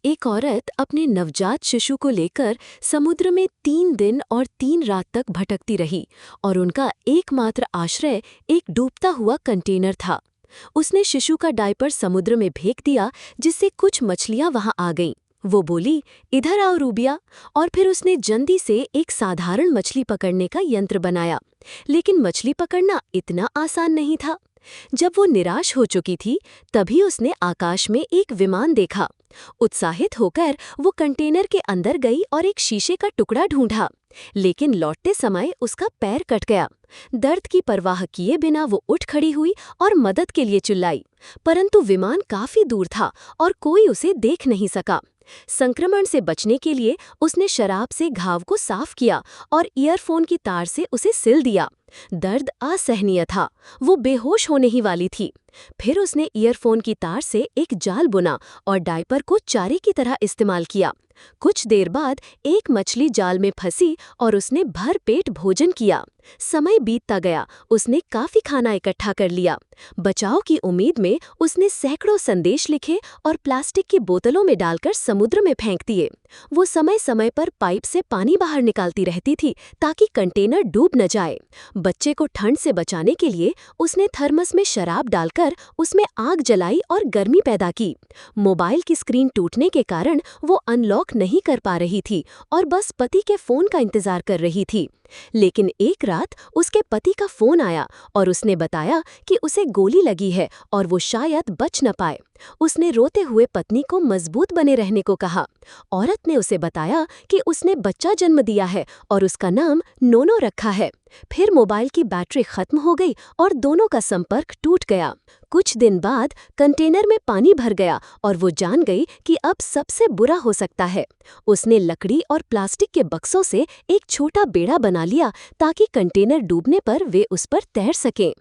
एक औरत अपने नवजात शिशु को लेकर समुद्र में 3 दिन और 3 रात तक भटकती रही और उनका एकमात्र आश्रय एक डूबता हुआ कंटेनर था। उसने शिशु का डायपर समुद्र में फेंक दिया, जिससे कुछ मछलियां वहां आ गईं। वो बोली, इधर आओ रूबिया। और फिर उसने जल्दी से एक साधारण मछली पकड़ने का यंत्र बनाया। लेकिन मछली पकड़ना इतना आसान नहीं था। जब वो निराश हो चुकी थी, तभी उसने आकाश में एक विमान देखा। उत्साहित होकर वो कंटेनर के अंदर गई और एक शीशे का टुकड़ा ढूंढा। लेकिन लौटते समय उसका पैर कट गया। दर्द की परवाह किए बिना वो उठ खड़ी हुई और मदद के लिए चिल्लाई, परंतु विमान काफी दूर था और कोई उसे देख नहीं सका। संक्रमण से बचने के लिए उसने शराब से घाव को साफ किया और ईयरफोन की तार से उसे सिल दिया। दर्द असहनीय था, वो बेहोश होने ही वाली थी। फिर उसने ईयरफोन की तार से एक जाल बुना और डायपर को चारे की तरह इस्तेमाल किया। कुछ देर बाद एक मछली जाल में फंसी और उसने भर पेट भोजन किया। समय बीतता गया, उसने काफी खाना इकट्ठा कर लिया। बचाव की उम्मीद में उसने सैकड़ों संदेश लिखे और प्लास्टिक की बोतलों में डालकर समुद्र में फेंक दिए। वो समय समय पर पाइप से पानी बाहर निकालती रहती थी ताकि कंटेनर डूब न जाए। बच्चे को ठंड से बचाने के लिए उसने थर्मस में शराब डालकर उसमें आग जलाई और गर्मी पैदा की। मोबाइल की स्क्रीन टूटने के कारण वो अनलॉक नहीं कर पा रही थी और बस पति के फोन का इंतजार कर रही थी। लेकिन एक रात उसके पति का फोन आया और उसने बताया कि उसे गोली लगी है और वो शायद बच न पाए। उसने रोते हुए पत्नी को मजबूत बने रहने को कहा। औरत ने उसे बताया कि उसने बच्चा जन्म दिया है और उसका नाम नोनो रखा है। फिर मोबाइल की बैटरी खत्म हो गई और दोनों का संपर्क टूट गया। कुछ दिन बाद कंटेनर में पानी भर गया और वो जान गई कि अब सबसे बुरा हो सकता है। उसने लकड़ी और प्लास्टिक के बक्सों से एक छोटा बेड़ा बना लिया ताकि कंटेनर डूबने पर वे उस पर तैर सकें।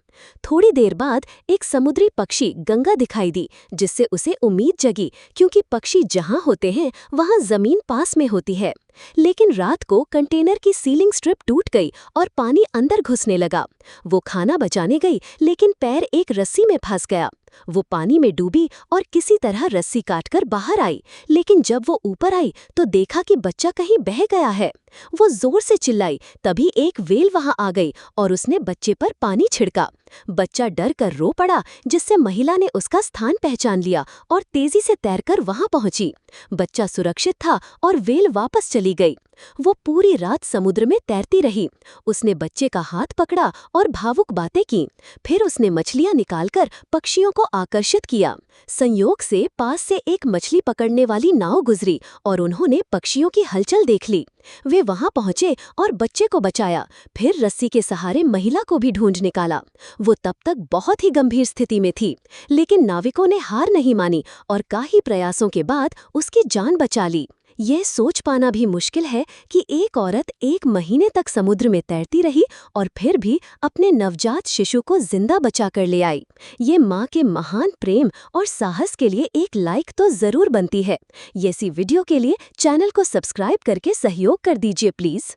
थोड़ी देर बाद एक समुद्री पक्षी गंगा दिखाई दी, जिससे उसे उम्मीद जगी, क्योंकि पक्षी जहां होते हैं वहां जमीन पास में होती है। लेकिन रात को कंटेनर की सीलिंग स्ट्रिप टूट गई और पानी अंदर घुसने लगा। वो खाना बचाने गई, लेकिन पैर एक रस्सी में फंस गया। वो पानी में डूबी और किसी तरह रस्सी काटकर बाहर आई। लेकिन जब वो ऊपर आई तो देखा कि बच्चा कहीं बह गया है। वो जोर से चिल्लाई, तभी एक व्हेल वहां आ गई और उसने बच्चे पर पानी छिड़का। बच्चा डर कर रो पड़ा, जिससे महिला ने उसका स्थान पहचान लिया और तेजी से तैरकर वहां पहुंची। बच्चा सुरक्षित था और व्हेल वापस चली गई। वो पूरी रात समुद्र में तैरती रही। उसने बच्चे का हाथ पकड़ा और भावुक बातें की। फिर उसने मछलियां निकालकर पक्षियों को आकर्षित किया। संयोग से पास से एक मछली पकड़ने वाली नाव गुजरी और उन्होंने पक्षियों की हलचल देख ली। वे वहां पहुंचे और बच्चे को बचाया। फिर रस्सी के सहारे महिला को भी ढूंढ निकाला। वो तब तक बहुत ही गंभीर स्थिति में थी, लेकिन नाविकों ने हार नहीं मानी और कई प्रयासों के बाद उसकी जान बचा ली। यह सोच पाना भी मुश्किल है कि एक औरत 1 महीने तक समुद्र में तैरती रही और फिर भी अपने नवजात शिशु को जिंदा बचा कर ले आई। ये माँ के महान प्रेम और साहस के लिए एक लाइक तो जरूर बनती है। ऐसी वीडियो के लिए चैनल को सब्सक्राइब करके सहयोग कर दीजिए प्लीज।